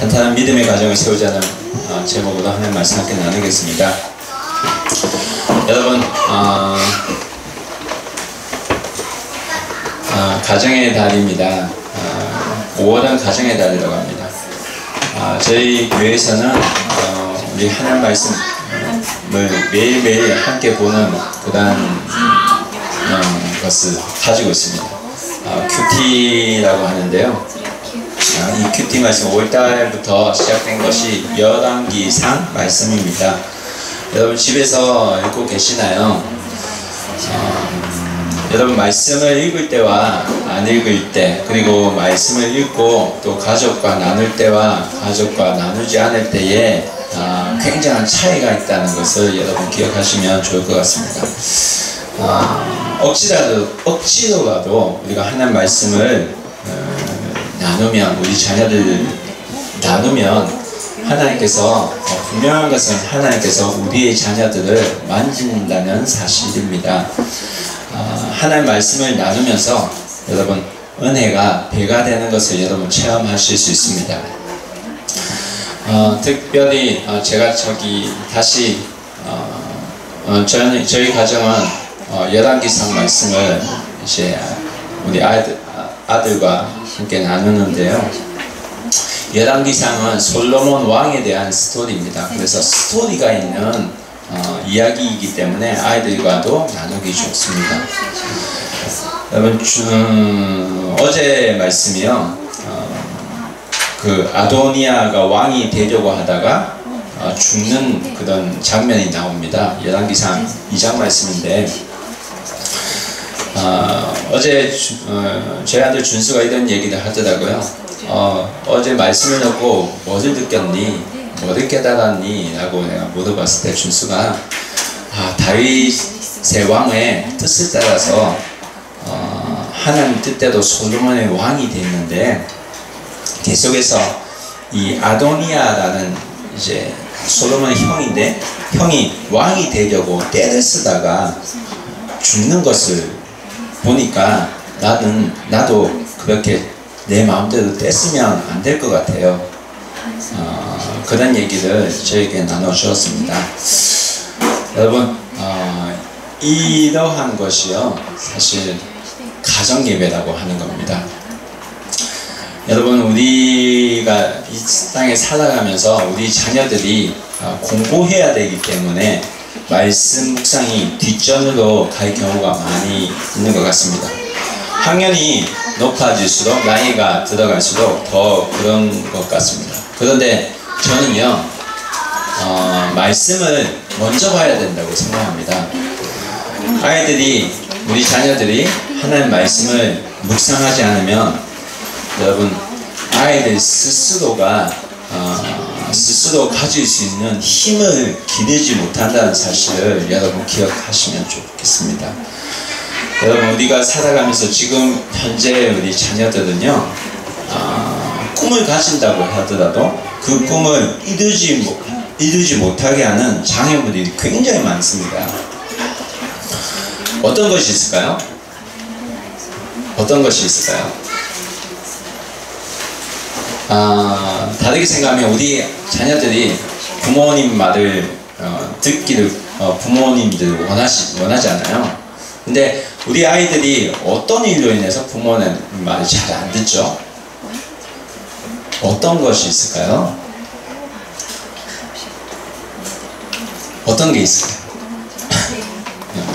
탄탄한 믿음의 가정을 세우자는 제목으로 하나님 말씀 함께 나누겠습니다. 여러분, 가정의 달입니다. 5월은 가정의 달이라고 합니다. 저희 교회에서는 우리 하나님 말씀을 매일매일 함께 보는 그런 것을 가지고 있습니다. 큐티라고 하는데요. 이 큐티 말씀 5월달부터 시작된 것이 열왕기상 말씀입니다. 여러분 집에서 읽고 계시나요? 여러분 말씀을 읽을 때와 안 읽을 때, 그리고 말씀을 읽고 또 가족과 나눌 때와 가족과 나누지 않을 때에 굉장한 차이가 있다는 것을 여러분 기억하시면 좋을 것 같습니다. 억지로라도 우리가 하나님 말씀을 나누면, 우리 자녀들 나누면 하나님께서 분명한 것은 하나님께서 우리의 자녀들을 만진다는 사실입니다. 하나님 말씀을 나누면서 여러분 은혜가 배가 되는 것을 여러분 체험하실 수 있습니다. 특별히 제가 다시 저희 가정은 열왕기상 말씀을 이제 우리 아들과 함께 나누는데요. 열왕기상은 솔로몬 왕에 대한 스토리입니다. 그래서 스토리가 있는 이야기이기 때문에 아이들과도 나누기 좋습니다. 여러분, 어제 말씀이요. 그 아도니아가 왕이 되려고 하다가 죽는 그런 장면이 나옵니다. 열왕기상 2장 말씀인데, 어제 저희 아들 준수가 이런 얘기를 하더라고요. 어제 말씀을 듣고 뭐를 느꼈니? 뭐를 깨달았니? 라고 내가 물어봤을 때 준수가 다윗의 왕의 뜻을 따라서 하나님 뜻대로 솔로몬의 왕이 됐는데, 계속해서 이 아도니아라는 이제 솔로몬의 형인데, 형이 왕이 되려고 떼를 쓰다가 죽는 것을 보니까 나도 그렇게 내 마음대로 떼쓰면 안 될 것 같아요. 그런 얘기를 저에게 나눠주었습니다. 여러분, 이러한 것이요, 사실 가정예배라고 하는 겁니다. 여러분, 우리가 이 땅에 살아가면서 우리 자녀들이 공부해야 되기 때문에 말씀 묵상이 뒷전으로 갈 경우가 많이 있는 것 같습니다. 학년이 높아질수록, 나이가 들어갈수록 더 그런 것 같습니다. 그런데 저는요, 말씀을 먼저 봐야 된다고 생각합니다. 우리 자녀들이 하나님 말씀을 묵상하지 않으면, 여러분, 아이들 스스로 가질 수 있는 힘을 기르지 못한다는 사실을 여러분 기억하시면 좋겠습니다. 여러분, 우리가 살아가면서 지금 현재 우리 자녀들은요, 꿈을 가진다고 하더라도 그 꿈을 이루지 못하게 하는 장애물이 굉장히 많습니다. 어떤 것이 있을까요? 다르게 생각하면 우리 자녀들이 부모님 말을 듣기를 부모님들 원하잖아요. 근데 우리 아이들이 어떤 일로 인해서 부모님 말을 잘 안 듣죠? 어떤 것이 있을까요? 어떤 게 있을까요?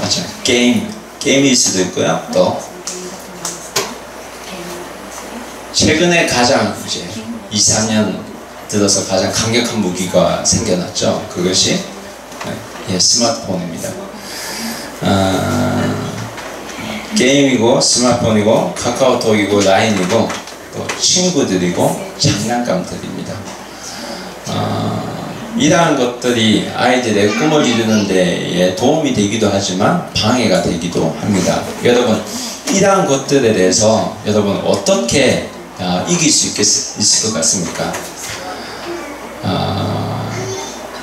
맞아요. 게임일 수도 있고요. 또 최근에 가장 이제 2-3년 들어서 가장 강력한 무기가 생겨났죠. 그것이 스마트폰입니다. 게임이고 스마트폰이고 카카오톡이고 라인이고 또 친구들이고 장난감들입니다. 이러한 것들이 아이들의 꿈을 이루는 데에 도움이 되기도 하지만 방해가 되기도 합니다. 여러분, 이러한 것들에 대해서 여러분 어떻게 이길 수 있을 것 같습니까?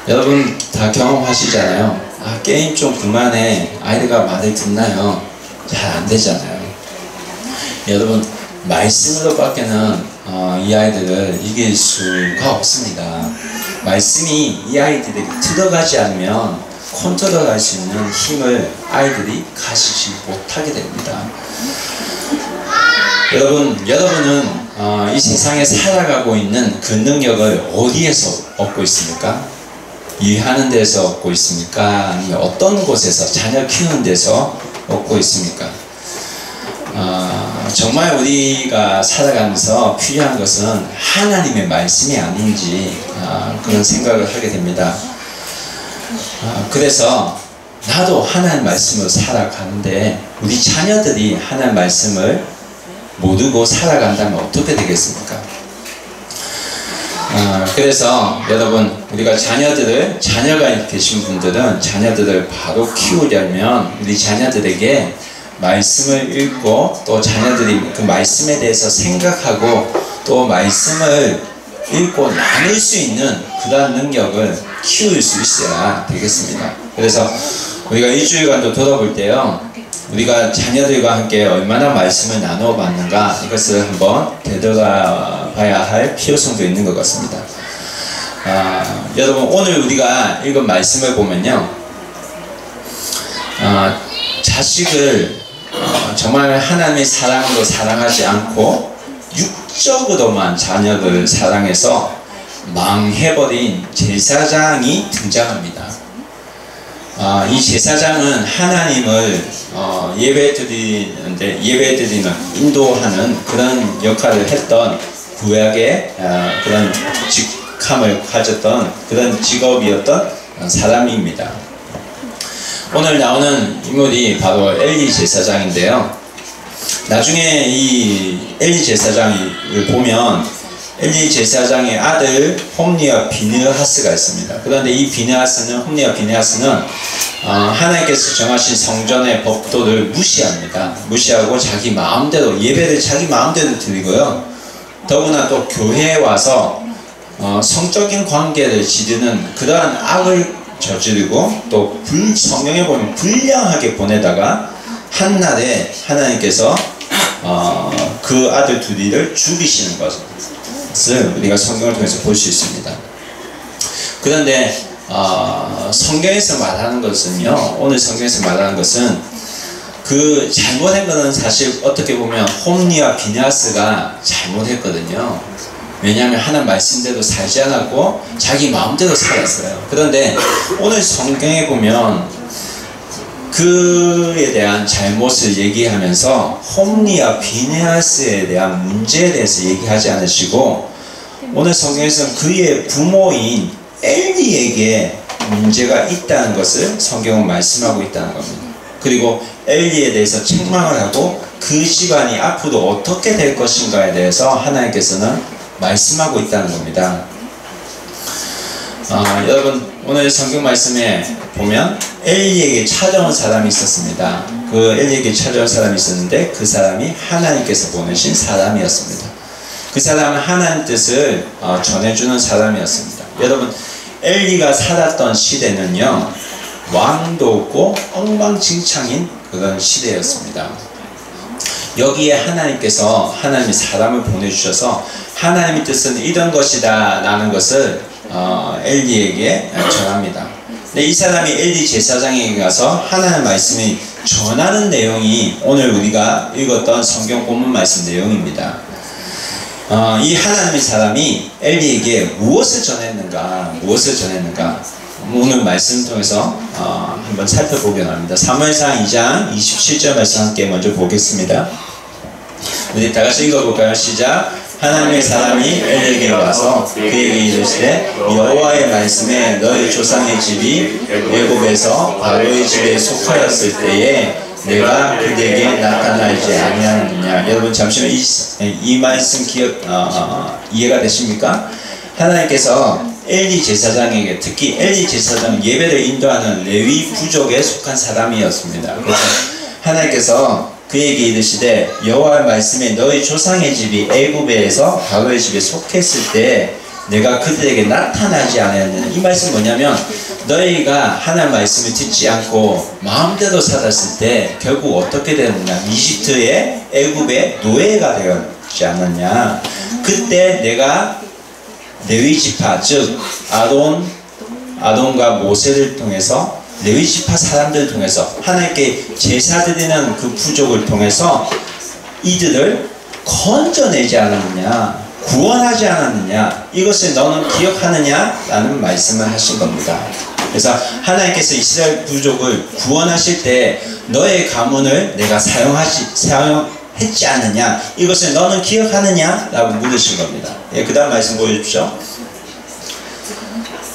여러분 다 경험하시잖아요. 게임 좀 그만해. 아이들가 말을 듣나요? 잘 안 되잖아요. 여러분, 말씀으로 밖에는 이 아이들을 이길 수가 없습니다. 말씀이 이 아이들에게 들어가지 않으면 컨트롤할 수 있는 힘을 아이들이 가지지 못하게 됩니다. 여러분은 이 세상에 살아가고 있는 그 능력을 어디에서 얻고 있습니까? 일하는 데서 얻고 있습니까? 아니면 어떤 곳에서, 자녀 키우는 데서 얻고 있습니까? 정말 우리가 살아가면서 필요한 것은 하나님의 말씀이 아닌지 그런 생각을 하게 됩니다. 그래서 나도 하나님 말씀으로 살아가는데 우리 자녀들이 하나님 말씀을 모르고 살아간다면 어떻게 되겠습니까? 그래서 여러분, 우리가 자녀가 계신 분들은 자녀들을 바로 키우려면 우리 자녀들에게 말씀을 읽고 또 자녀들이 그 말씀에 대해서 생각하고 또 말씀을 읽고 나눌 수 있는 그러한 능력을 키울 수 있어야 되겠습니다. 그래서 우리가 일주일간도 돌아볼 때요, 우리가 자녀들과 함께 얼마나 말씀을 나누어 봤는가, 이것을 한번 되돌아봐야 할 필요성도 있는 것 같습니다. 여러분, 오늘 우리가 읽은 말씀을 보면요, 자식을 정말 하나님의 사랑으로 사랑하지 않고 육적으로만 자녀들을 사랑해서 망해버린 제사장이 등장합니다. 이 제사장은 하나님을 예배드리는 인도하는 그런 역할을 했던 구약의 그런 직함을 가졌던 그런 직업이었던 사람입니다. 오늘 나오는 인물이 바로 엘리 제사장인데요, 나중에 이 엘리 제사장을 보면 엘리 제사장의 아들 홈리와 비느하스가 있습니다. 그런데 이 홈리와 비느하스는 하나님께서 정하신 성전의 법도를 무시하고 자기 마음대로 예배를 자기 마음대로 드리고요, 더구나 또 교회에 와서 성적인 관계를 지르는 그러한 악을 저지르고 또 성경에 보면 불량하게 보내다가 한날에 하나님께서 그 아들 둘이를 죽이시는 것을 우리가 성경을 통해서 볼 수 있습니다. 그런데 성경에서 말하는 것은요, 오늘 성경에서 말하는 것은 그 잘못한 것은 사실 어떻게 보면 홈리와 비느하스가 잘못했거든요. 왜냐하면 하나님 말씀대로 살지 않았고 자기 마음대로 살았어요. 그런데 오늘 성경에 보면 그에 대한 잘못을 얘기하면서 홈리와 비느하스에 대한 문제에 대해서 얘기하지 않으시고 오늘 성경에서는 그의 부모인 엘리에게 문제가 있다는 것을 성경은 말씀하고 있다는 겁니다. 그리고 엘리에 대해서 책망을 하고 그 집안이 앞으로 어떻게 될 것인가에 대해서 하나님께서는 말씀하고 있다는 겁니다. 여러분, 오늘 성경 말씀에 보면 엘리에게 찾아온 사람이 있었습니다. 그 엘리에게 찾아온 사람이 있었는데 그 사람이 하나님께서 보내신 사람이었습니다. 그 사람은 하나님 뜻을 전해주는 사람이었습니다. 여러분, 엘리가 살았던 시대는요, 왕도 없고 엉망진창인 그런 시대였습니다. 여기에 하나님께서 하나님의 사람을 보내주셔서 하나님의 뜻은 이런 것이다 라는 것을 엘리에게 전합니다. 근데 이 사람이 엘리 제사장에게 가서 하나님의 말씀이 전하는 내용이 오늘 우리가 읽었던 성경 본문 말씀 내용입니다. 이 하나님의 사람이 엘리에게 무엇을 전했는가 오늘 말씀을 통해서 한번 살펴보기로 합니다. 사무엘상 2장 27절 말씀 함께 먼저 보겠습니다. 우리 다같이 읽어볼까요? 시작. 하나님의 사람이 엘리에게 와서 그에게 이르시되 여호와의 말씀에 너희 조상의 집이 애굽에서 바로의 집에 속하였을 때에 내가 그에게 나타나지 아니하느냐. 여러분 잠시만 이 말씀 이해가 되십니까? 하나님께서 엘리 제사장에게, 특히 엘리 제사장은 예배를 인도하는 레위 부족에 속한 사람이었습니다. 그래서 하나님께서 그에게 이르시되 여호와의 말씀에 너희 조상의 집이 애굽에서 바로의 집에 속했을 때 내가 그들에게 나타나지 않았느냐. 이 말씀 뭐냐면 너희가 하나님 말씀을 듣지 않고 마음대로 살았을 때 결국 어떻게 되느냐. 이집트의 애굽의 노예가 주지 않았냐. 그때 내가 레위 지파, 즉 아론과 모세를 통해서 레위 지파 사람들을 통해서 하나님께 제사 드리는 그 부족을 통해서 이들을 건져내지 않았느냐, 구원하지 않았느냐, 이것을 너는 기억하느냐? 라는 말씀을 하신 겁니다. 그래서 하나님께서 이스라엘 부족을 구원하실 때 너의 가문을 내가 사용했지 않느냐, 이것을 너는 기억하느냐? 라고 물으신 겁니다. 예, 그 다음 말씀 보여주십시오.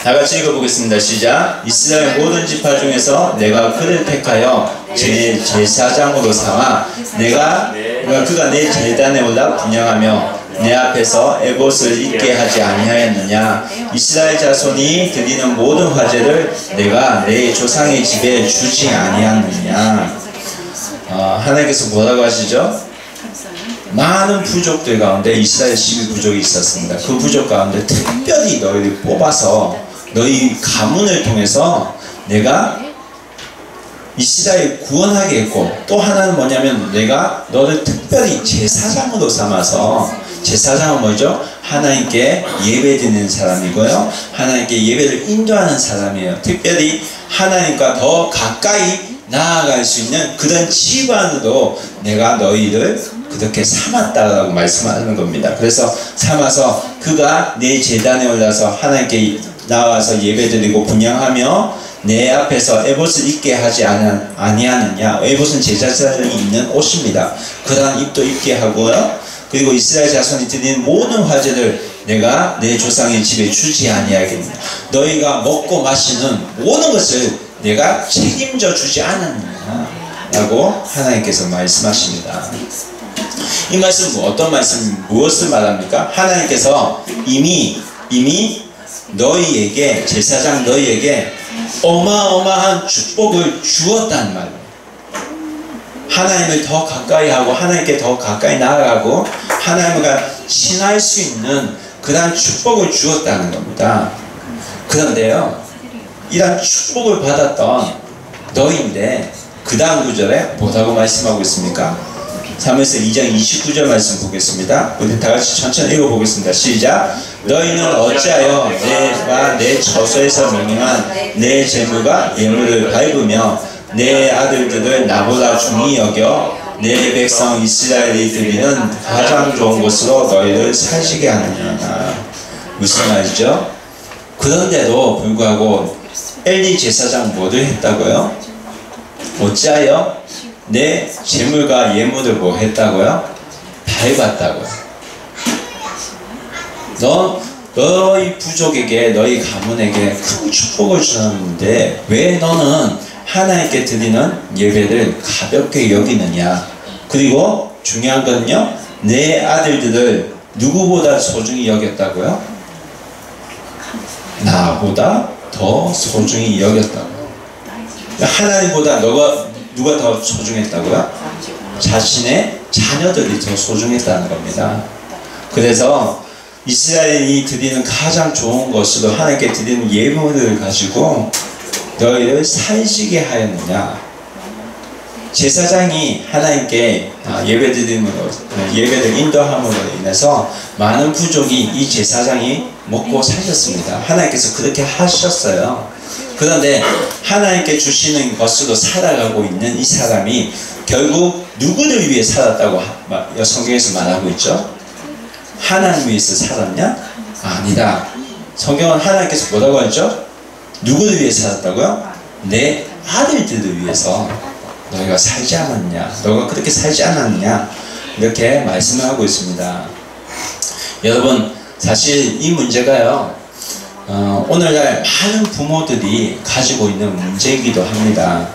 다 같이 읽어보겠습니다. 시작. 이스라엘 모든 지파 중에서 내가 그를 택하여 제 제사장으로 삼아 그가 내 제단에 올라 분향하며 내 앞에서 에봇을 입게 하지 아니하였느냐. 이스라엘 자손이 드리는 모든 화제를 내가 내 조상의 집에 주지 아니하느냐. 하나님께서 뭐라고 하시죠? 많은 부족들 가운데 이스라엘 12부족이 있었습니다. 그 부족 가운데 특별히 너희를 뽑아서 너희 가문을 통해서 내가 이스라엘 구원하게 했고, 또 하나는 뭐냐면 내가 너를 특별히 제사장으로 삼아서, 제사장은 뭐죠? 하나님께 예배드리는 사람이고요, 하나님께 예배를 인도하는 사람이에요. 특별히 하나님과 더 가까이 나아갈 수 있는 그런 집안으로 내가 너희를 그렇게 삼았다라고 말씀하는 겁니다. 그래서 삼아서 그가 내 제단에 올라서 하나님께 나와서 예배드리고 분향하며 내 앞에서 에봇을 입게 하지 아니하느냐. 에봇은 제사장이 입는 옷입니다. 그러한 입도 입게 하고요. 그리고 이스라엘 자손이 드리는 모든 화제를 내가 내 조상의 집에 주지 아니하겠느냐. 너희가 먹고 마시는 모든 것을 내가 책임져 주지 않았느냐 라고 하나님께서 말씀하십니다. 이 말씀은 어떤 말씀, 무엇을 말합니까? 하나님께서 이미 너희에게, 제사장 너희에게 어마어마한 축복을 주었다는 말이에요. 하나님을 더 가까이 하고 하나님께 더 가까이 나아가고 하나님과 친할 수 있는 그러한 축복을 주었다는 겁니다. 그런데요, 이런 축복을 받았던 너희인데 그 다음 구절에 뭐라고 말씀하고 있습니까? 사무엘서 2장 29절 말씀 보겠습니다. 우리 다같이 천천히 읽어보겠습니다. 시작. 너희는 어찌하여 내가 내 처소에서 명령한 내 재물과 예물을 밟으며 내 아들들을 나보다 중히 여겨 내 백성 이스라엘이 드리는 가장 좋은 곳으로 너희를 살지게 하느냐. 무슨 말이죠? 그런데도 불구하고 엘리 제사장 뭐를 했다고요? 어찌하여 내 재물과 예물을 뭐 했다고요? 밟았다고요. 너희 부족에게, 너희 가문에게 큰 축복을 주었는데 왜 너는 하나님께 드리는 예배를 가볍게 여기느냐. 그리고 중요한 건요, 내 아들들을 누구보다 소중히 여겼다고요? 나보다 더 소중히 여겼다고요. 하나님보다 누가 더 소중했다고요? 자신의 자녀들이 더 소중했다는 겁니다. 그래서 이스라엘이 드리는 가장 좋은 것으로 하나님께 드리는 예물을 가지고 너희를 살지게 하였느냐. 제사장이 하나님께 예배를 인도함으로 인해서 많은 부족이 이 제사장이 먹고 사셨습니다. 하나님께서 그렇게 하셨어요. 그런데 하나님께 주시는 것으로 살아가고 있는 이 사람이 결국 누구를 위해 살았다고 성경에서 말하고 있죠? 하나님 위해서 살았냐? 아니다. 성경은 하나님께서 뭐라고 하죠? 누구를 위해 살았다고요? 내 아들들을 위해서 너희가 살지 않았냐? 너가 그렇게 살지 않았냐? 이렇게 말씀을 하고 있습니다. 여러분, 사실 이 문제가요, 오늘날 많은 부모들이 가지고 있는 문제이기도 합니다.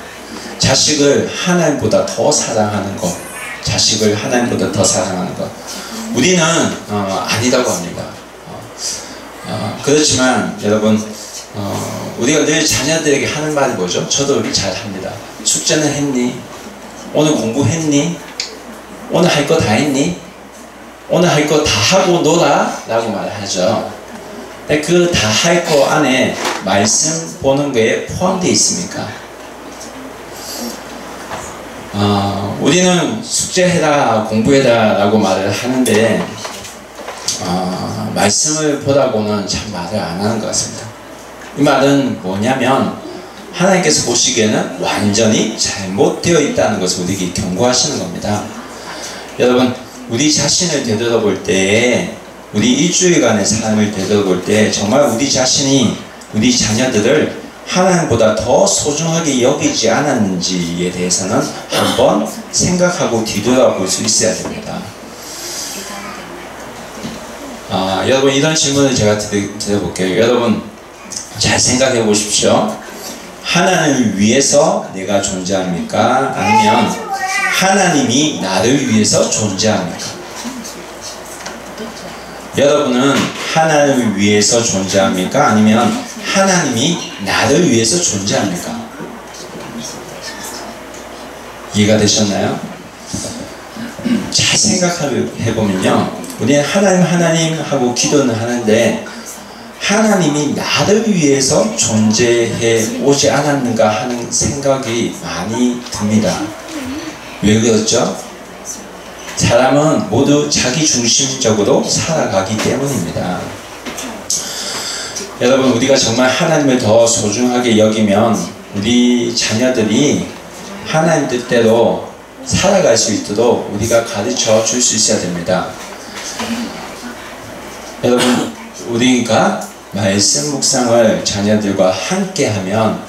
자식을 하나님보다 더 사랑하는 것, 자식을 하나님보다 더 사랑하는 것. 우리는 아니라고 합니다. 그렇지만 여러분, 우리가 늘 자녀들에게 하는 말이 뭐죠? 저도 우리 잘 합니다. 숙제는 했니? 오늘 공부했니? 오늘 할 거 다 했니? 오늘 할 거 다 하고 놀아? 라고 말하죠. 그 다 할 거 안에 말씀 보는 거에 포함되어 있습니까? 우리는 숙제해라, 공부해라 라고 말을 하는데 말씀을 보다고는 참 말을 안 하는 것 같습니다. 이 말은 뭐냐면 하나님께서 보시기에는 완전히 잘못되어 있다는 것을 우리에게 경고하시는 겁니다. 여러분, 우리 자신을 되돌아볼 때, 우리 일주일간의 삶을 되돌아볼 때 정말 우리 자신이 우리 자녀들을 하나님보다 더 소중하게 여기지 않았는지에 대해서는 한번 생각하고 뒤돌아볼 수 있어야 됩니다. 여러분, 이런 질문을 제가 드려볼게요. 여러분, 잘 생각해 보십시오. 하나님을 위해서 내가 존재합니까? 아니면 하나님이 나를 위해서 존재합니까? 여러분은 하나님을 위해서 존재합니까? 아니면 하나님이 나를 위해서 존재합니까? 이해가 되셨나요? 잘 생각해보면요, 우리는 하나님 하고 기도는 하는데 하나님이 나를 위해서 존재해 오지 않았는가 하는 생각이 많이 듭니다. 왜 그렇죠? 사람은 모두 자기 중심적으로 살아가기 때문입니다. 여러분, 우리가 정말 하나님을 더 소중하게 여기면 우리 자녀들이 하나님 뜻대로 살아갈 수 있도록 우리가 가르쳐 줄 수 있어야 됩니다. 여러분, 우리가 말씀 묵상을 자녀들과 함께 하면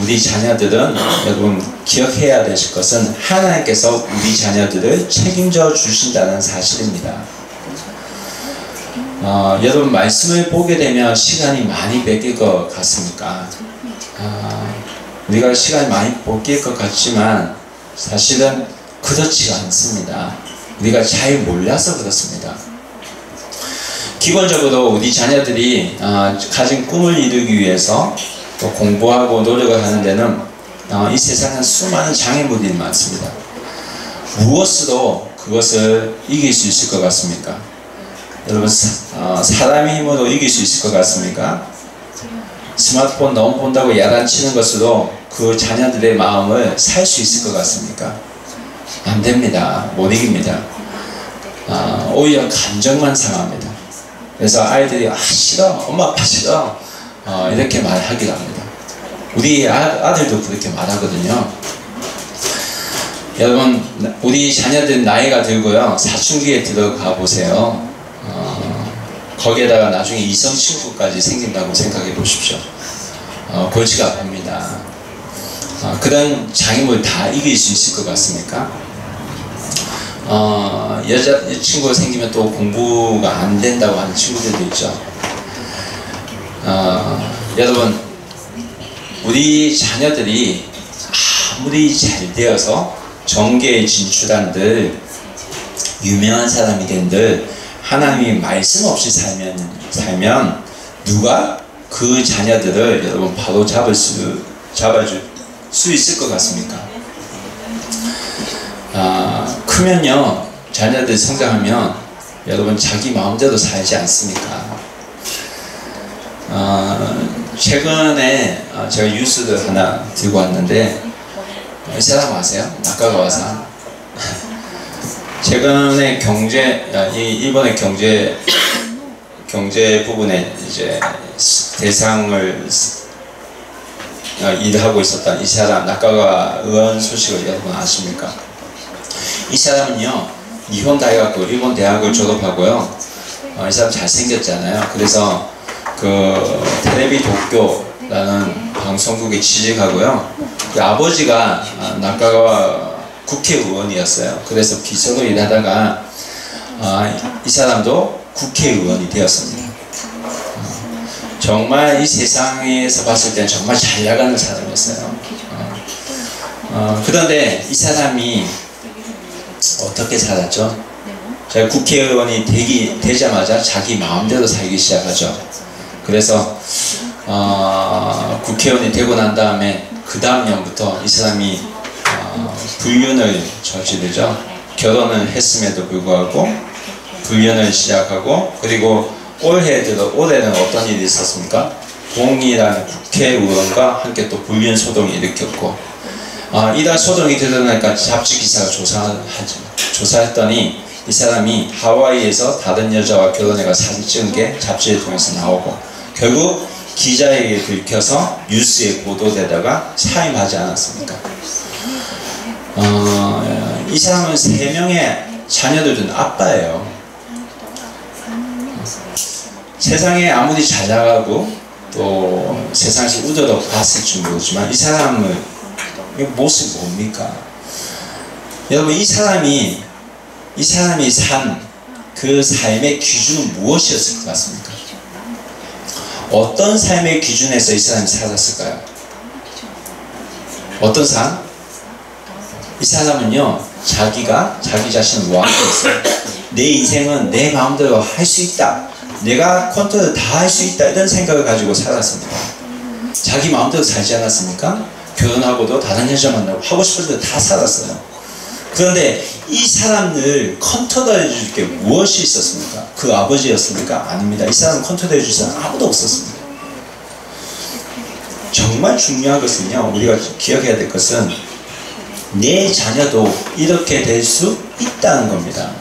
우리 자녀들은, 여러분 기억해야 되실 것은 하나님께서 우리 자녀들을 책임져 주신다는 사실입니다. 여러분, 말씀을 보게 되면 시간이 많이 뺏길 것 같습니까? 우리가 시간이 많이 뺏길 것 같지만 사실은 그렇지가 않습니다. 우리가 잘 몰라서 그렇습니다. 기본적으로 우리 자녀들이 가진 꿈을 이루기 위해서 또 공부하고 노력을 하는 데는 이 세상에 수많은 장애물들이 많습니다. 무엇으로 그것을 이길 수 있을 것 같습니까? 여러분, 사람의 힘으로 이길 수 있을 것 같습니까? 스마트폰 너무 본다고 야단치는 것으로 그 자녀들의 마음을 살 수 있을 것 같습니까? 안 됩니다. 못 이깁니다. 오히려 감정만 상합니다. 그래서 아이들이 싫어, 엄마 아빠 싫어, 이렇게 말하기도 합니다. 우리 아들도 그렇게 말하거든요. 여러분, 우리 자녀들 나이가 들고요, 사춘기에 들어가 보세요. 거기에다가 나중에 이성 친구까지 생긴다고 생각해 보십시오. 골치가 아픕니다. 그런 장애물 다 이길 수 있을 것 같습니까? 여자친구가 생기면 또 공부가 안 된다고 하는 친구들도 있죠. 여러분, 우리 자녀들이 아무리 잘 되어서 정계에 진출한들, 유명한 사람이 된들, 하나님이 말씀 없이 살면 누가 그 자녀들을 여러분 바로 잡아줄 수 있을 것 같습니까? 크면요, 자녀들 성장하면 여러분 자기 마음대로 살지 않습니까? 최근에 제가 뉴스를 하나 들고 왔는데, 이 사람 아세요? 낙가가와사. 최근에 일본의 경제 부분에 이제 대상을 일하고 있었던 이 사람, 낙가가 의원 소식을 여러분 아십니까? 이 사람은요, 일본 대학을 졸업하고요, 이 사람 잘생겼잖아요. 그래서 그 텔레비 도쿄라는 방송국에 취직하고요, 그 아버지가 낙가가 국회의원이었어요. 그래서 비서로 일하다가 이 사람도 국회의원이 되었습니다. 정말 이 세상에서 봤을 때는 정말 잘 나가는 사람이었어요. 그런데 이 사람이 어떻게 살았죠? 제가 국회의원이 되자마자 자기 마음대로 살기 시작하죠. 그래서 국회의원이 되고 난 다음에 그 다음 년부터 이 사람이 불륜을 저지르죠. 결혼을 했음에도 불구하고 불륜을 시작하고, 그리고 올해는 어떤 일이 있었습니까? 동일한 국회의원과 함께 또 불륜 소동을 일으켰고, 이단 소동이 드러나니까 잡지 기사가 조사했더니 이 사람이 하와이에서 다른 여자와 결혼해가 사진 찍은 게 잡지를 통해서 나오고 결국 기자에게 들켜서 뉴스에 보도되다가 사임하지 않았습니까? 이 사람은 3명의 자녀들 둔 아빠예요. 세상에 아무리 잘 나가고 또 세상에서 우더러 봤을지 모르지만 이 사람의 모습이 뭡니까? 여러분, 이 사람이 산 그 삶의 기준은 무엇이었을 것 같습니까? 어떤 삶의 기준에서 이 사람이 살았을까요? 어떤 삶? 이 사람은요, 자기 자신을 완화했어요. 내 인생은 내 마음대로 할 수 있다. 내가 컨트롤 다 할 수 있다. 이런 생각을 가지고 살았습니다. 자기 마음대로 살지 않았습니까? 결혼하고도 다른 여자 만나고 하고 싶은 대로 다 살았어요. 그런데 이 사람을 컨트롤해 줄 게 무엇이 있었습니까? 그 아버지였습니까? 아닙니다. 이 사람을 컨트롤해 줄 사람 아무도 없었습니다. 정말 중요한 것은요, 우리가 기억해야 될 것은 내 자녀도 이렇게 될 수 있다는 겁니다.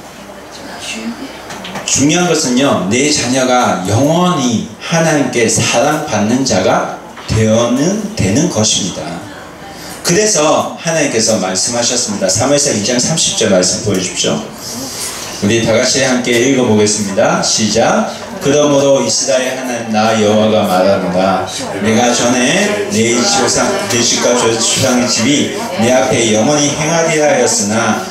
중요한 것은요, 내 자녀가 영원히 하나님께 사랑받는 자가 되는 것입니다. 그래서 하나님께서 말씀하셨습니다. 사무엘상 2장 30절 말씀 보여주십시오. 우리 다같이 함께 읽어보겠습니다. 시작. 그러므로 이스라엘 하나님 나 여호와가 말하노라. 내가 전에 내 집과 조상의 집이 내 앞에 영원히 행하리라 하였으나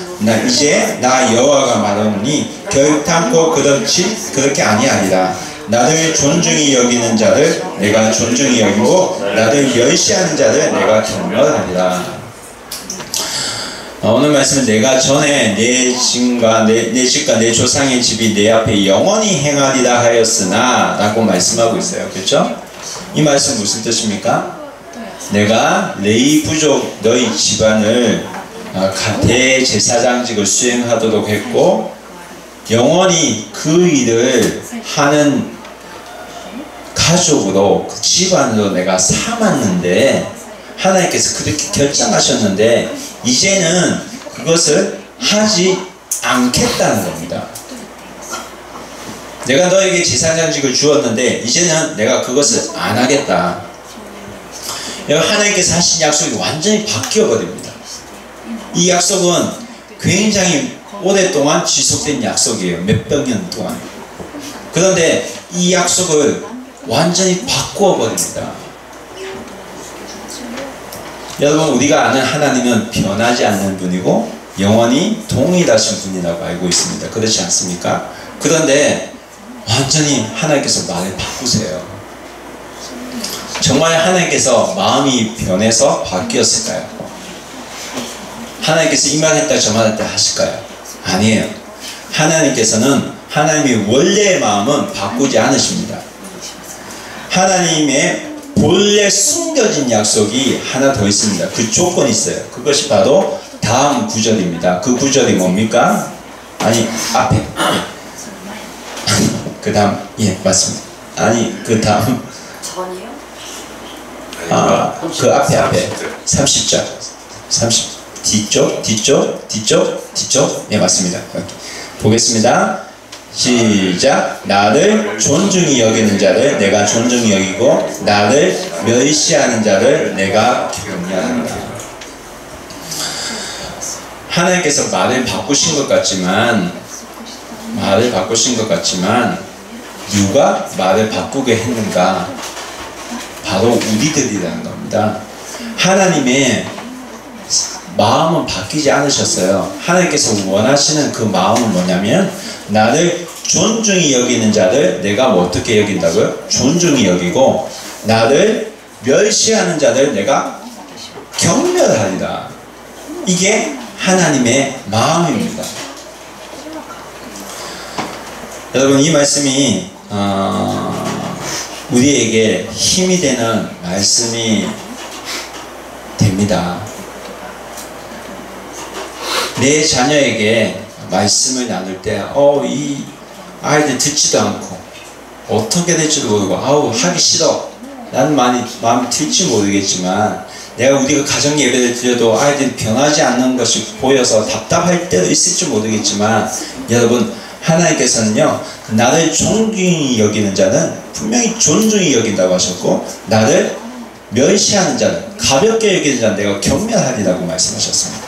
이제 나 여호와가 말하노니 결단코 그렇게 아니하리라. 나를 존중히 여기는 자를 내가 존중히 여기고 나를 멸시하는 자를 내가 경멸하리라. 오늘 말씀은 내가 전에 내 집과 내 조상의 집이 내 앞에 영원히 행하리라 하였으나 라고 말씀하고 있어요. 그렇죠? 이 말씀 무슨 뜻입니까? 내가 레위 부족 너희 집안을 대제사장직을 수행하도록 했고 영원히 그 일을 하는 가족으로 그 집안으로 내가 삼았는데 하나님께서 그렇게 결정하셨는데 이제는 그것을 하지 않겠다는 겁니다. 내가 너에게 제사장직을 주었는데 이제는 내가 그것을 안 하겠다. 하나님께서 하신 약속이 완전히 바뀌어 버립니다. 이 약속은 굉장히 오랫동안 지속된 약속이에요. 몇백 년 동안. 그런데 이 약속을 완전히 바꾸어 버립니다. 여러분, 우리가 아는 하나님은 변하지 않는 분이고 영원히 동일하신 분이라고 알고 있습니다. 그렇지 않습니까? 그런데 완전히 하나님께서 말을 바꾸세요. 정말 하나님께서 마음이 변해서 바뀌었을까요? 하나님께서 이 말 했다 저 말 했다 하실까요? 아니에요. 하나님께서는 하나님의 원래의 마음은 바꾸지 않으십니다. 하나님의 본래 숨겨진 약속이 하나 더 있습니다. 그 조건이 있어요. 그것이 바로 다음 구절입니다. 그 구절이 뭡니까? 아니, 앞에. 그 다음, 예, 맞습니다. 아니, 그 다음. 그 앞에. 30절. 30. 뒤쪽. 예, 맞습니다. 보겠습니다. 시작. 나를 존중히 여기는 자를 내가 존중히 여기고 나를 멸시하는 자를 내가 경멸한다. 하나님께서 말을 바꾸신 것 같지만 누가 말을 바꾸게 했는가? 바로 우리들이라는 겁니다. 하나님의 마음은 바뀌지 않으셨어요. 하나님께서 원하시는 그 마음은 뭐냐면 나를 존중히 여기는 자를 내가 어떻게 여긴다고요? 존중히 여기고 나를 멸시하는 자를 내가 경멸하리라. 이게 하나님의 마음입니다. 여러분, 이 말씀이 우리에게 힘이 되는 말씀이 됩니다. 내 자녀에게 말씀을 나눌 때 이 아이들 듣지도 않고 어떻게 될지도 모르고 하기 싫어. 나는 마음이 들지 모르겠지만 우리가 가정 예배를 드려도 아이들이 변하지 않는 것이 보여서 답답할 때도 있을지 모르겠지만, 여러분, 하나님께서는요, 나를 존중히 여기는 자는 분명히 존중히 여긴다고 하셨고, 나를 멸시하는 자는, 가볍게 여기는 자는 내가 경멸하리라고 말씀하셨습니다.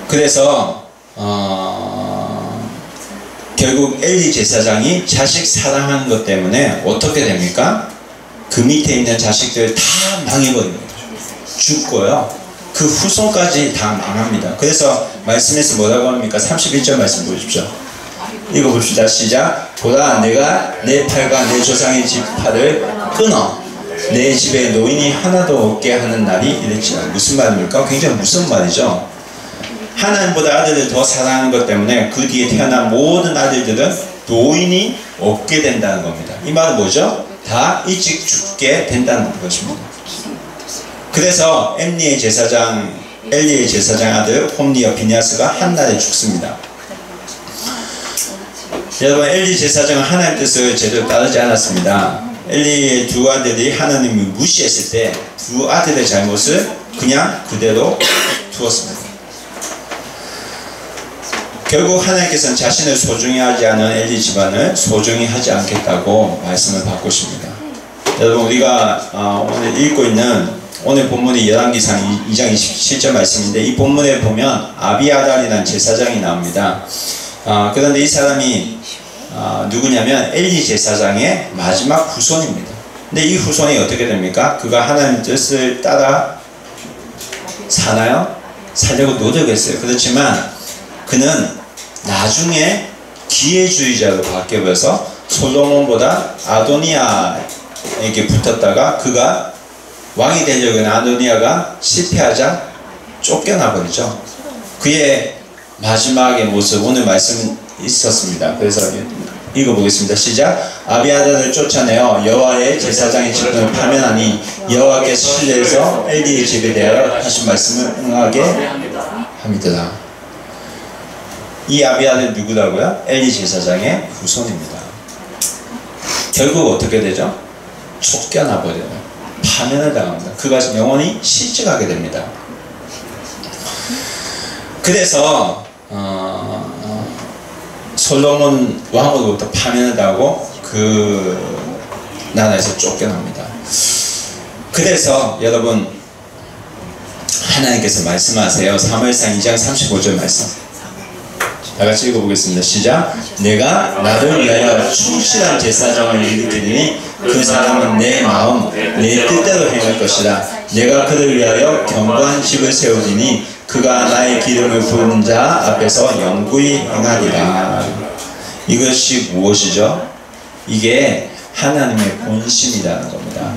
그래서 결국 엘리 제사장이 자식 사랑하는 것 때문에 어떻게 됩니까? 그 밑에 있는 자식들 다 망해버립니다. 죽고요, 그 후손까지 다 망합니다. 그래서 말씀에서 뭐라고 합니까? 31절 말씀 보십시오. 읽어봅시다. 시작. 보라, 내가 내 팔과 내 조상의 지팔을 끊어 내 집에 노인이 하나도 없게 하는 날이 이랬지라. 무슨 말입니까? 굉장히 무슨 말이죠? 하나님보다 아들을 더 사랑하는 것 때문에 그 뒤에 태어난 모든 아들들은 노인이 없게 된다는 겁니다. 이 말은 뭐죠? 다 일찍 죽게 된다는 것입니다. 그래서 엘리의 제사장 아들 홈리와 비냐스가 한날에 죽습니다. 여러분, 엘리 제사장은 하나님 뜻을 제대로 따르지 않았습니다. 엘리의 두 아들이 하나님을 무시했을 때 두 아들의 잘못을 그냥 그대로 두었습니다. 결국 하나님께서는 자신을 소중히 하지 않은 엘리 집안을 소중히 하지 않겠다고 말씀을 바꾸십니다. 여러분, 우리가 오늘 읽고 있는 오늘 본문이 열왕기상 2장 27절 말씀인데, 이 본문에 보면 아비아달이라는 제사장이 나옵니다. 그런데 이 사람이 누구냐면 엘리 제사장의 마지막 후손입니다. 근데 이 후손이 어떻게 됩니까? 그가 하나님 뜻을 따라 사나요? 살려고 노력했어요. 그렇지만 그는 나중에 기회주의자로 바뀌어서 솔로몬보다 아도니아에게 붙었다가 그가 왕이 되려고 하는 아도니아가 실패하자 쫓겨나 버리죠. 그의 마지막의 모습, 오늘 말씀 있었습니다. 그래서 읽어보겠습니다. 시작. 아비아달을 쫓아내어 여호와의 제사장의 집을 파면하니 여호와께서 신뢰해서 엘리의 집에 대하여 하신 말씀을 응하게 함이더라. 이 아비아달 누구라고요? 엘리 제사장의 후손입니다. 결국 어떻게 되죠? 쫓겨나 버려요. 파면을 당합니다. 그가 영원히 실직하게 됩니다. 그래서 솔로몬 왕으로부터 파면을 당하고 그 나라에서 쫓겨납니다. 그래서 여러분, 하나님께서 말씀하세요. 사무엘상 2장 35절 말씀. 다같이 읽어보겠습니다. 시작. 내가 나를 위하여 충실한 제사장을 일으키니 그 사람은 내 마음 내 뜻대로 행할 것이라. 내가 그를 위하여 견고한 집을 세우리니 그가 나의 기름을 부은 자 앞에서 영구히 행하리라. 이것이 무엇이죠? 이게 하나님의 본심이라는 겁니다.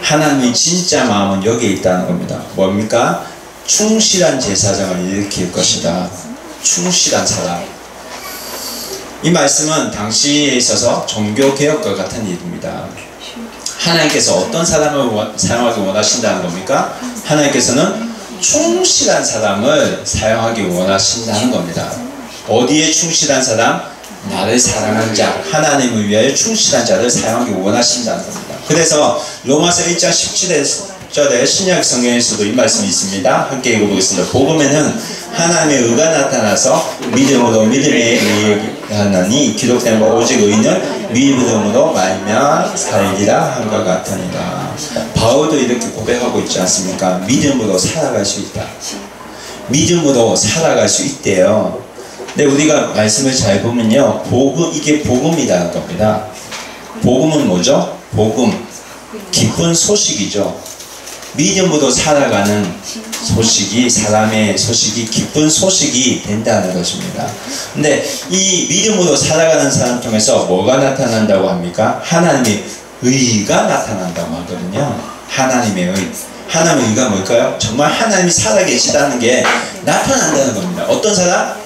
하나님의 진짜 마음은 여기에 있다는 겁니다. 뭡니까? 충실한 제사장을 일으킬 것이다. 충실한 사람. 이 말씀은 당시에 있어서 종교개혁과 같은 일입니다. 하나님께서 어떤 사람을 사용하기 원하신다는 겁니까? 하나님께서는 충실한 사람을 사용하기 원하신다는 겁니다. 어디에 충실한 사람? 나를 사랑한 자, 하나님을 위하여 충실한 자를 사용하기 원하신다는 겁니다. 그래서 로마서 1장 17절에 신약 성경에서도 이 말씀이 있습니다. 함께 읽어보겠습니다. 복음에는 하나님의 의가 나타나서 믿음으로 믿음에 의하나니 기록된 바 오직 의인은 믿음으로 말미암아 살리라 한것 같으니라. 바울도 이렇게 고백하고 있지 않습니까? 믿음으로 살아갈 수 있다. 믿음으로 살아갈 수 있대요. 근데 우리가 말씀을 잘 보면요, 이게 복음이라는 겁니다. 복음은 뭐죠? 복음, 기쁜 소식이죠. 믿음으로 살아가는 소식이, 사람의 소식이 기쁜 소식이 된다는 것입니다. 근데 이 믿음으로 살아가는 사람 통해서 뭐가 나타난다고 합니까? 하나님의 의가 나타난다고 하거든요. 하나님의 의. 하나님의 의가 뭘까요? 정말 하나님이 살아계시다는 게 나타난다는 겁니다. 어떤 사람?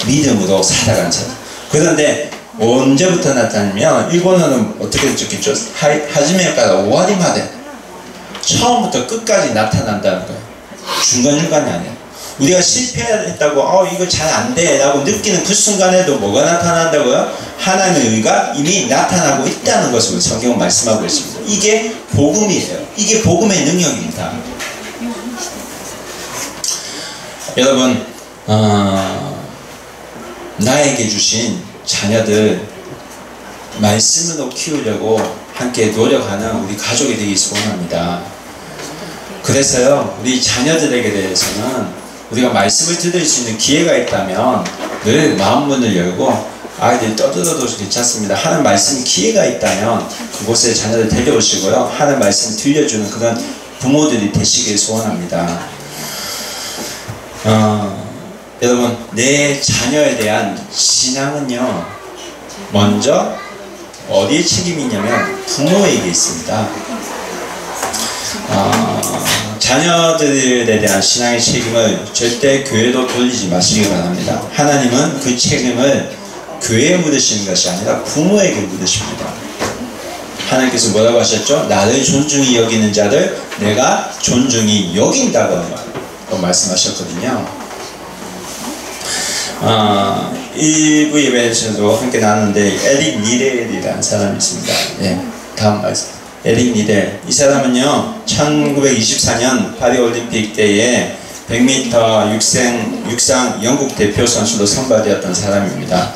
믿음으로 살아가는 사람. 그런데 언제부터 나타나면 일본어는 어떻게 적겠죠? 하지메から終わりまで처음부터 끝까지 나타난다는 거예요. 중간중간이 아니에요. 우리가 실패했다고 이거 잘 안 돼 라고 느끼는 그 순간에도 뭐가 나타난다고요? 하나님의 의가 이미 나타나고 있다는 것을 성경은 말씀하고 있습니다. 이게 복음이에요. 이게 복음의 능력입니다. 여러분 나에게 주신 자녀들 말씀으로 키우려고 함께 노력하는 우리 가족이 되기 소원합니다. 그래서요, 우리 자녀들에게 대해서는 우리가 말씀을 들을 수 있는 기회가 있다면 늘 마음문을 열고 아이들이 떠들어도 괜찮습니다. 하는 말씀 기회가 있다면 그곳에 자녀를 데려오시고요, 하는 말씀 들려주는 그런 부모들이 되시길 소원합니다. 여러분, 내 자녀에 대한 신앙은요, 먼저 어디에 책임이 있냐면 부모에게 있습니다. 자녀들에 대한 신앙의 책임을 절대 교회로 돌리지 마시기 바랍니다. 하나님은 그 책임을 교회에 묻으시는 것이 아니라 부모에게 묻으십니다. 하나님께서 뭐라고 하셨죠? 나를 존중히 여기는 자를 내가 존중히 여긴다고 말씀하셨거든요. 일부 예배에서도 함께 나눴는데 에릭 니델이라는 사람이 있습니다. 예, 다음 말씀. 에릭 니델. 이 사람은요, 1924년 파리올림픽 때에 100m 육상 영국 대표 선수로 선발되었던 사람입니다.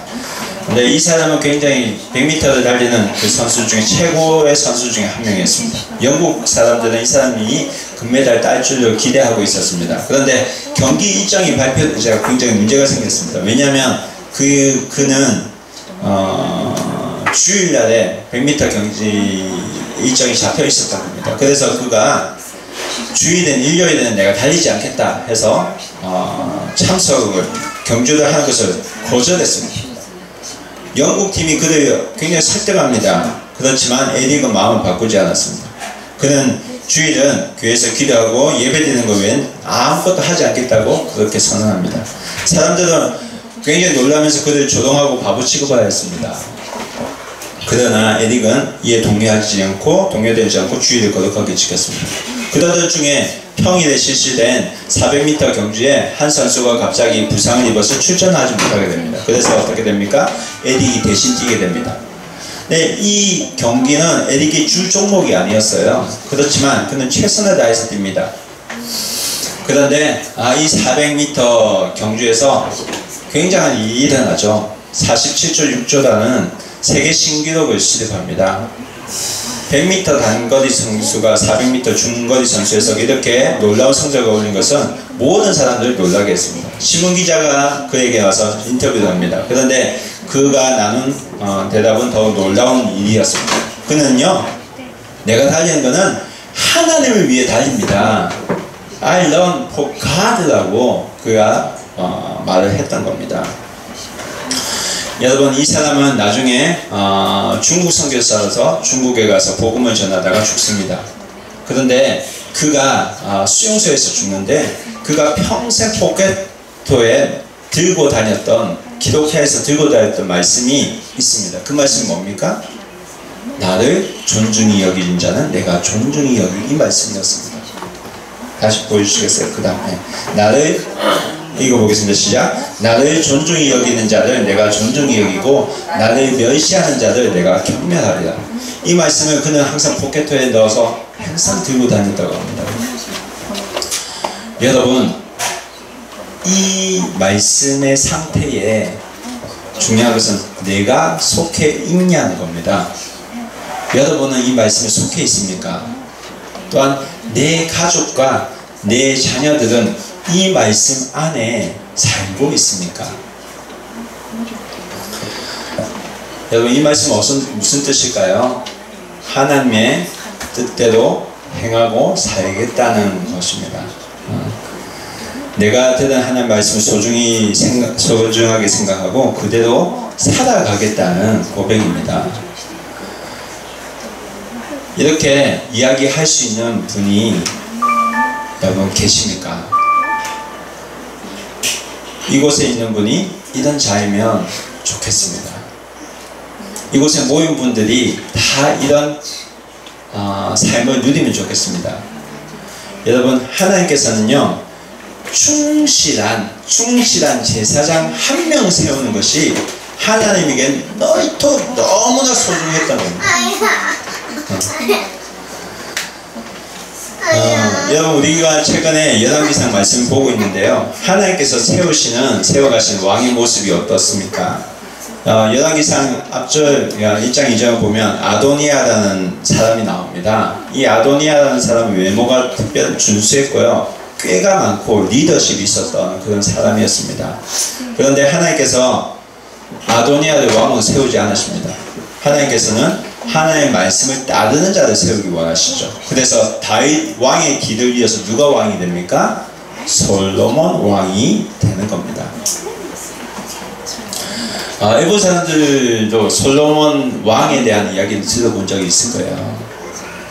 근데 이 사람은 굉장히 100m를 달리는 그 선수 중에 최고의 선수 중에 한 명이었습니다. 영국 사람들은 이 사람이 금메달 딸 줄로 기대하고 있었습니다. 그런데 경기 일정이 발표되자 굉장히 문제가 생겼습니다. 왜냐하면 그는 주일날에 100m 경기 일정이 잡혀 있었던 겁니다. 그래서 그가 주일은 일요일에는 내가 달리지 않겠다 해서 참석을 경주를 하는 것을 거절했습니다. 영국 팀이 그를 굉장히 설득합니다. 그렇지만 에릭은 마음을 바꾸지 않았습니다. 그는 주일은 교회에서 기도하고 예배드리는 것 외엔 아무것도 하지 않겠다고 그렇게 선언합니다. 사람들은 굉장히 놀라면서 그를 조롱하고 바보 취급하였습니다. 그러나 에릭은 이에 동요되지 않고 주일을 거룩하게 지켰습니다. 그러던 중에 평일에 실시된 400m 경주에 한 선수가 갑자기 부상을 입어서 출전하지 못하게 됩니다. 그래서 어떻게 됩니까? 에릭이 대신 뛰게 됩니다. 네, 이 경기는 에릭의 주 종목이 아니었어요. 그렇지만 그는 최선을 다해서 뜁니다. 그런데 이 400m 경주에서 굉장한 일이 일어나죠. 47초 6초라는 세계 신기록을 수립합니다. 100m 단거리 선수가 400m 중거리 선수에서 이렇게 놀라운 성적을 올린 것은 모든 사람들을 놀라게 했습니다. 신문기자가 그에게 와서 인터뷰를 합니다. 그런데 그가 나눈 대답은 더욱 놀라운 일이었습니다. 그는요, 내가 달리는 것은 하나님을 위해 달립니다. I run for God라고 그가 말을 했던 겁니다. 여러분, 이 사람은 나중에 중국 선교사로서 중국에 가서 복음을 전하다가 죽습니다. 그런데 그가 수용소에서 죽는데 그가 평생 포켓토에 들고 다녔던, 기독교에서 들고 다녔던 말씀이 있습니다. 그 말씀이 뭡니까? 나를 존중히 여기는 자는 내가 존중히 여기는, 이 말씀이었습니다. 다시 보여주시겠어요? 그 다음에 나를 읽어보겠습니다. 시작. 나를 존중히 여기는 자를 내가 존중히 여기고 나를 멸시하는 자를 내가 경멸하리라. 이 말씀을 그는 항상 포켓토에 넣어서 항상 들고 다녔다고 합니다. 여러분, 이 말씀의 상태에 중요한 것은 내가 속해 있냐는 겁니다. 여러분은 이 말씀에 속해 있습니까? 또한 내 가족과 내 자녀들은 이 말씀 안에 살고 있습니까? 여러분, 이 말씀은 무슨 뜻일까요? 하나님의 뜻대로 행하고 살겠다는 것입니다. 내가 들은 하나님 말씀을 소중하게 생각하고 그대로 살아가겠다는 고백입니다. 이렇게 이야기할 수 있는 분이 여러분 계십니까? 이곳에 있는 분이 이런 자이면 좋겠습니다. 이곳에 모인 분들이 다 이런 삶을 누리면 좋겠습니다. 여러분, 하나님께서는요, 충실한 제사장 한 명 세우는 것이 하나님에겐 너무나 소중했던 겁니다. 여러분, 우리가 최근에 열왕기상 말씀 보고 있는데요, 하나님께서 세워가신 왕의 모습이 어떻습니까? 열왕기상 앞절 1장 2절 보면 아도니아라는 사람이 나옵니다. 이 아도니아라는 사람은 외모가 특별히 준수했고요, 꾀가 많고 리더십이 있었던 그런 사람이었습니다. 그런데 하나님께서 아도니아를 왕으로 세우지 않으십니다. 하나님께서는 하나님의 말씀을 따르는 자를 세우기 원하시죠. 그래서 다윗 왕의 길을 이어서 누가 왕이 됩니까? 솔로몬 왕이 되는 겁니다. 일본 사람들도 솔로몬 왕에 대한 이야기를 들어본 적이 있을 거예요.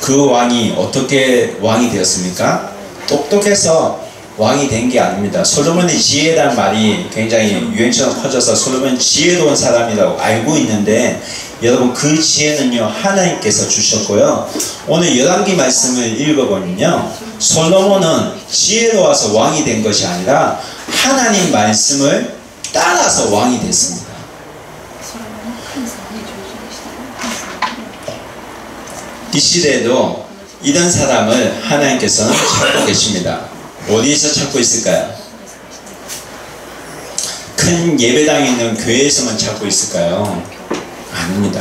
그 왕이 어떻게 왕이 되었습니까? 똑똑해서 왕이 된 게 아닙니다. 솔로몬의 지혜란 말이 굉장히 유행처럼 퍼져서 솔로몬은 지혜로운 사람이라고 알고 있는데, 여러분, 그 지혜는요 하나님께서 주셨고요, 오늘 열왕기 말씀을 읽어보면요, 솔로몬은 지혜로워서 왕이 된 것이 아니라 하나님 말씀을 따라서 왕이 됐습니다. 이 시대에도 이런 사람을 하나님께서는 찾고 계십니다. 어디에서 찾고 있을까요? 큰 예배당에 있는 교회에서만 찾고 있을까요? 아닙니다.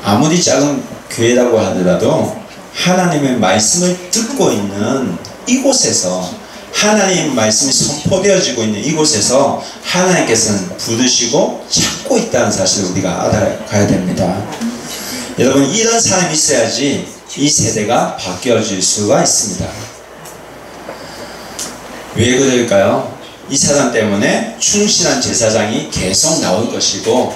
아무리 작은 교회라고 하더라도 하나님의 말씀을 듣고 있는 이곳에서, 하나님 말씀이 선포되어지고 있는 이곳에서 하나님께서는 부르시고 찾고 있다는 사실을 우리가 알아가야 됩니다. 여러분, 이런 사람이 있어야지 이 세대가 바뀌어질 수가 있습니다. 왜 그럴까요? 이 사람 때문에 충실한 제사장이 계속 나올 것이고,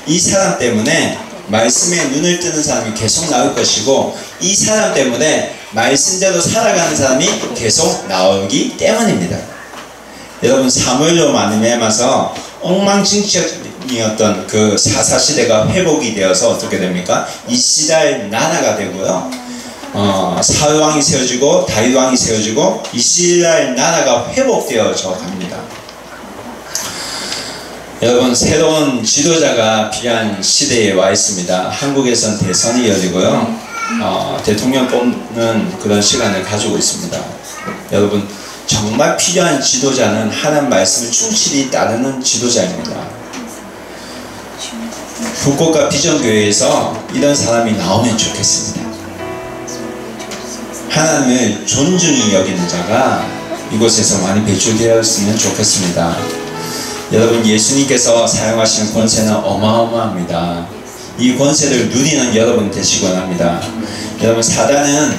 이 사람 때문에 말씀에 눈을 뜨는 사람이 계속 나올 것이고, 이 사람 때문에 말씀대로 살아가는 사람이 계속 나오기 때문입니다. 여러분, 사무엘로 말미암아서 엉망진창이었던 그 사사시대가 회복이 되어서 어떻게 됩니까? 이스라엘 나라가 되고요, 사울왕이 세워지고 다윗왕이 세워지고 이스라엘 나라가 회복되어져 갑니다. 여러분, 새로운 지도자가 필요한 시대에 와 있습니다. 한국에선 대선이 열리고요, 대통령 뽑는 그런 시간을 가지고 있습니다. 여러분, 정말 필요한 지도자는 하나님 말씀을 충실히 따르는 지도자입니다. 북곡과 비전교회에서 이런 사람이 나오면 좋겠습니다. 하나님을 존중히 여기는 자가 이곳에서 많이 배출되었으면 좋겠습니다. 여러분, 예수님께서 사용하시는 권세는 어마어마합니다. 이 권세를 누리는 여러분 되시기 원합니다. 여러분, 사단은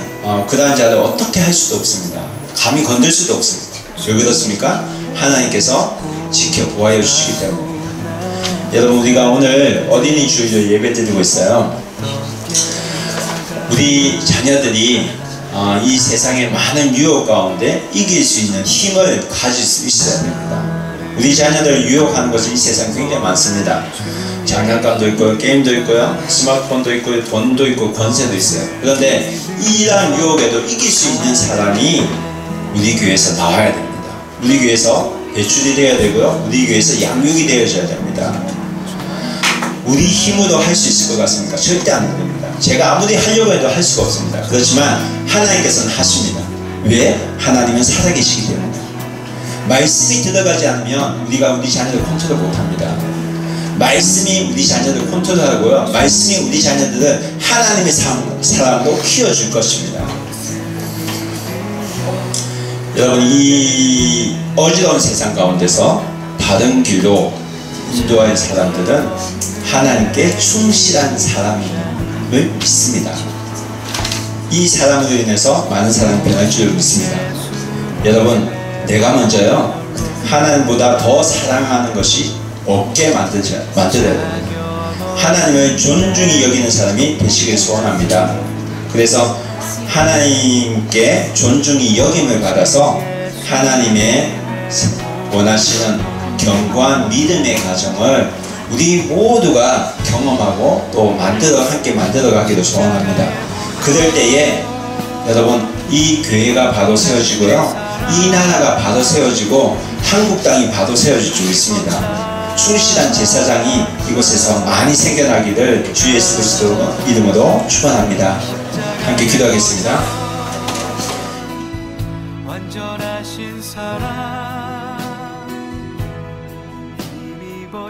그러한 자를 어떻게 할 수도 없습니다. 감히 건들 수도 없습니다. 왜 그렇습니까? 하나님께서 지켜 보호해 주시기 때문입니다. 여러분, 우리가 오늘 어린이 주일을 예배 드리고 있어요. 우리 자녀들이 이 세상의 많은 유혹 가운데 이길 수 있는 힘을 가질 수 있어야 됩니다. 우리 자녀들을 유혹하는 것은 이 세상에 굉장히 많습니다. 장난감도 있고요, 게임도 있고요, 스마트폰도 있고요, 돈도 있고 권세도 있어요. 그런데 이러한 유혹에도 이길 수 있는 사람이 우리 교회에서 나와야 됩니다. 우리 교회에서 배출이 되어야 되고요, 우리 교회에서 양육이 되어져야 됩니다. 우리 힘으로 할 수 있을 것 같습니까? 절대 안 됩니다. 제가 아무리 하려고 해도 할 수가 없습니다. 그렇지만 하나님께서는 하십니다. 왜? 하나님은 살아계시기 때문에. 말씀이 들어가지 않으면 우리가 우리 자녀를 컨트롤 못합니다. 말씀이 우리 자녀를 컨트롤하고요, 말씀이 우리 자녀들을 하나님의 사람으로 키워줄 것입니다. 여러분, 이 어지러운 세상 가운데서 바른 길로 인도할 사람들은 하나님께 충실한 사람임을 믿습니다. 이 사람으로 인해서 많은 사람이 변할 줄 믿습니다. 여러분, 내가 먼저요, 하나님보다 더 사랑하는 것이 없게 만들어야 됩니다. 하나님을 존중히 여기는 사람이 되시길 소원합니다. 그래서 하나님께 존중히 여김을 받아서 하나님의 원하시는 견고한 믿음의 가정을 우리 모두가 경험하고 또 함께 만들어가기를 소원합니다. 그럴 때에 여러분, 이 교회가 바로 세워지고요, 이 나라가 바로 세워지고 한국 땅이 바로 세워질 줄 믿습니다. 충실한 제사장이 이곳에서 많이 생겨나기를 주 예수 그리스도 이름으로 축원합니다. 함께 기도하겠습니다. 완전하신 사랑 힘입어